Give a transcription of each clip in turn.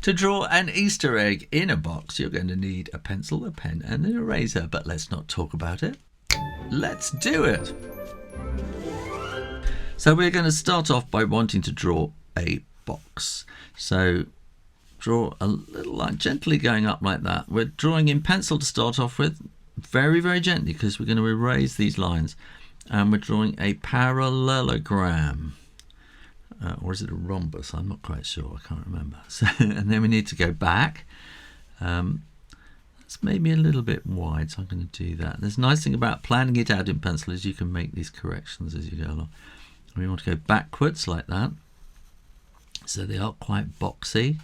To draw an Easter egg in a box, you're going to need a pencil, a pen, and an eraser, but let's not talk about it. Let's do it. So we're going to start off by wanting to draw a box. So draw a little line, gently going up like that. We're drawing in pencil to start off with, very, very gently, because we're going to erase these lines. And we're drawing a parallelogram. Or is it a rhombus? I'm not quite sure. I can't remember. So, and then we need to go back. That's maybe a little bit wide, so I'm going to do that. There's a nice thing about planning it out in pencil is you can make these corrections as you go along. We want to go backwards like that. So they are quite boxy,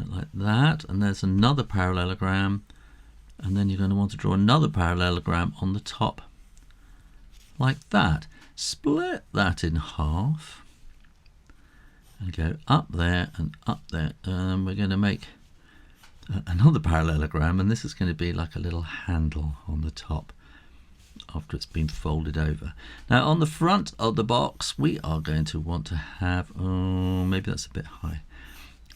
like that. And there's another parallelogram. And then you're going to want to draw another parallelogram on the top, like that. Split that in half. And go up there and up there, and we're going to make another parallelogram, and this is going to be like a little handle on the top after it's been folded over. Now on the front of the box we are going to want to have, oh, maybe that's a bit high,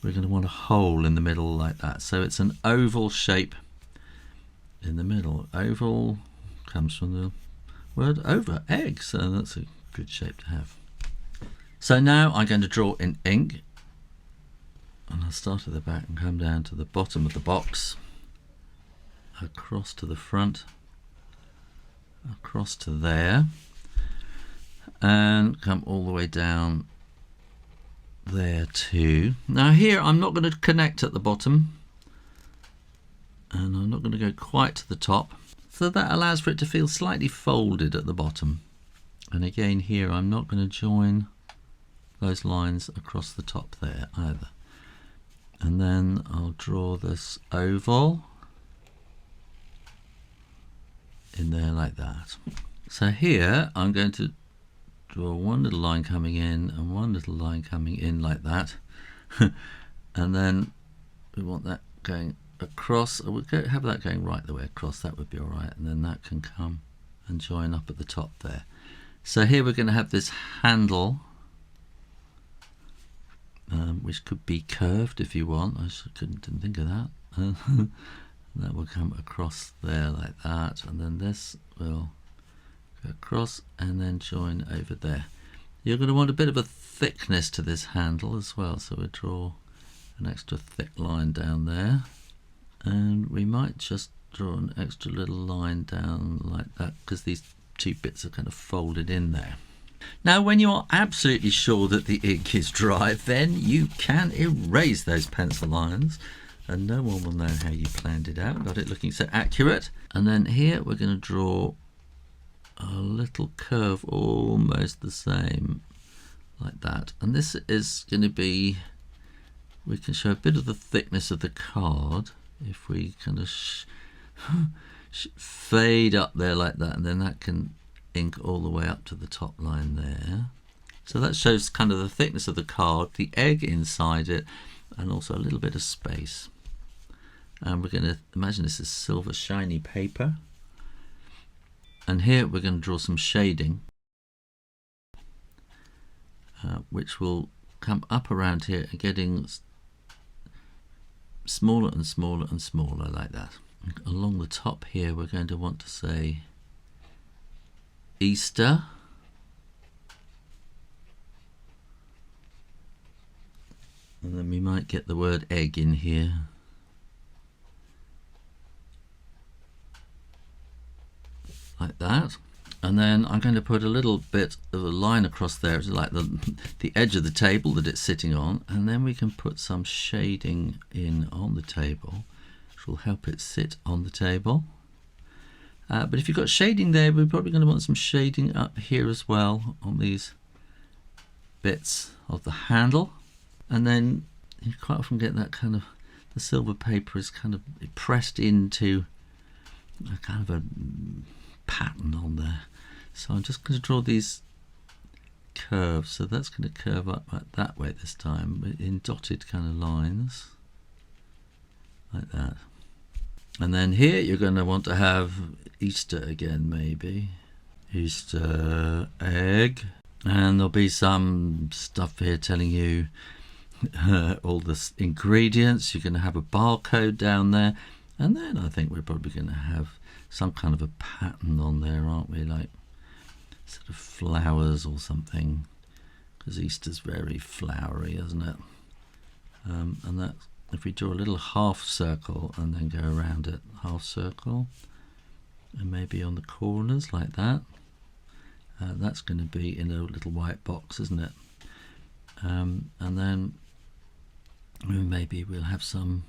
we're going to want a hole in the middle like that, so it's an oval shape in the middle. Oval comes from the word over, egg, so that's a good shape to have. So now I'm going to draw in ink, and I'll start at the back and come down to the bottom of the box, across to the front, across to there, and come all the way down there too. Now here I'm not going to connect at the bottom, and I'm not going to go quite to the top, so that allows for it to feel slightly folded at the bottom. And again here I'm not going to join those lines across the top there either. And then I'll draw this oval in there like that. So here I'm going to draw one little line coming in and one little line coming in like that. And then we want that going across. We'll have that going right the way across, that would be alright, and then that can come and join up at the top there. So here we're going to have this handle, which could be curved if you want. I didn't think of that. That will come across there like that, and then this will go across and then join over there. You're going to want a bit of a thickness to this handle as well, so we'll draw an extra thick line down there, and we might just draw an extra little line down like that because these two bits are kind of folded in there. Now when you are absolutely sure that the ink is dry, then you can erase those pencil lines, and no one will know how you planned it out, got it looking so accurate. And then here we're going to draw a little curve almost the same like that, and this is going to be, we can show a bit of the thickness of the card if we kind of fade up there like that, and then that can ink all the way up to the top line there. So that shows kind of the thickness of the card, the egg inside it, and also a little bit of space. And we're going to imagine this is silver shiny paper, and here we're going to draw some shading, which will come up around here and getting smaller and smaller and smaller like that. Along the top here we're going to want to say Easter, and then we might get the word egg in here. Like that. And then I'm going to put a little bit of a line across there, like the edge of the table that it's sitting on, and then we can put some shading in on the table, which will help it sit on the table. But if you've got shading there, we're probably going to want some shading up here as well on these bits of the handle. And then you quite often get that kind of, the silver paper is kind of pressed into a kind of a pattern on there. So I'm just going to draw these curves. So that's going to curve up like that way this time, but in dotted kind of lines like that. And then here you're going to want to have Easter again, maybe. Easter egg. And there'll be some stuff here telling you all the ingredients. You're going to have a barcode down there, and then I think we're probably going to have some kind of a pattern on there, aren't we, like sort of flowers or something, because Easter's very flowery, isn't it? And that, if we draw a little half circle and then go around it, half circle, and maybe on the corners like that, that's going to be in a little white box, isn't it? And then maybe we'll have some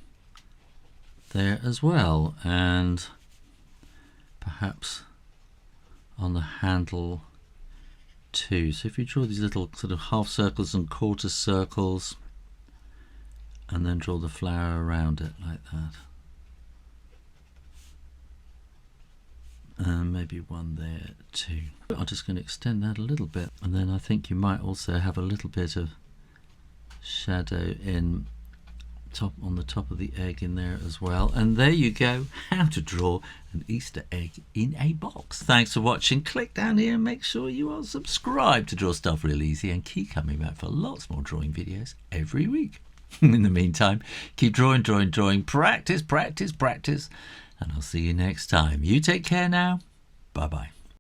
there as well, and perhaps on the handle too. So if you draw these little sort of half circles and quarter circles, and then draw the flower around it like that, and maybe one there too. I'm just going to extend that a little bit, and then I think you might also have a little bit of shadow in on the top of the egg in there as well. And there you go, how to draw an Easter egg in a box. Thanks for watching. Click down here and make sure you are subscribed to Draw Stuff Real Easy, and keep coming back for lots more drawing videos every week. In the meantime, keep drawing, practice, and I'll see you next time. You take care now. Bye bye.